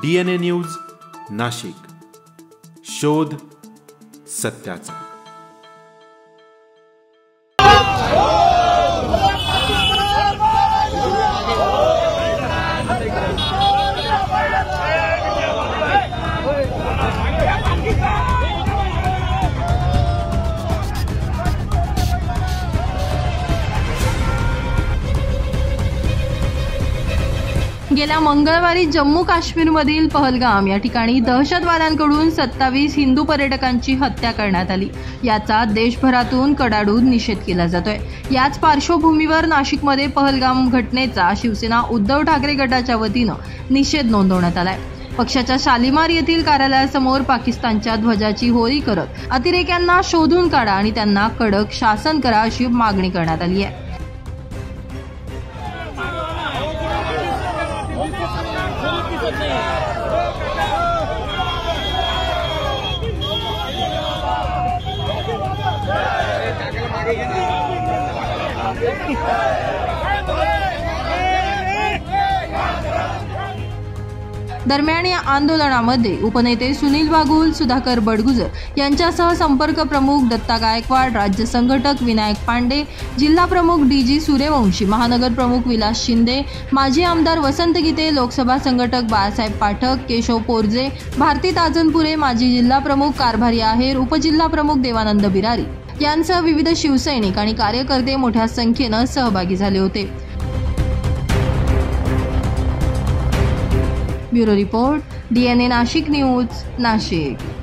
DNA news Nashik, शोध सत्याचा। गेल्या मंगळवारी जम्मू काश्मीरमधील पहलगाम या ठिकाणी दहशतवाद्यांकडून 27 हिंदू पर्यटकांची हत्या करण्यात आली। याचा देशभरातून कडाडून निषेध केला जातोय। याच पार्श्वभूमीवर नाशिकमध्ये पहलगाम घटनेचा शिवसेना उद्धव ठाकरे गटाच्या वतीनं निषेध नोंदवण्यात आलाय। पक्षाच्या शालिमार येथील कार्यालयासमोर पाकिस्तानच्या ध्वजाची होळी करत अतिरेक्यांना शोधून काढा आणि त्यांना कडक शासन करा अशी मागणी करण्यात आली आहे। दरम्यान या आंदोलनामध्ये उपनेते सुनील बागुल, सुधाकर बडगुजर यांच्यासह संपर्क प्रमुख दत्ता गायकवाड, राज्य संघटक विनायक पांडे, जिल्हा प्रमुख DG सूर्यवंशी, महानगर प्रमुख विलास शिंदे, माजी आमदार वसंत गीते, लोकसभा संघटक बाळासाहेब पाठक, केशव पोरजे, भारती ताजनपुरे, माजी जिल्हा प्रमुख कारभारी आहेर, उपजिल्हा प्रमुख देवानंद बिरारी यांसह विविध शिवसैनिक आणि कार्यकर्ते मोठ्या संख्येनं सहभागी झाले होते। Bureau report, DNA Nashik news, Nashik.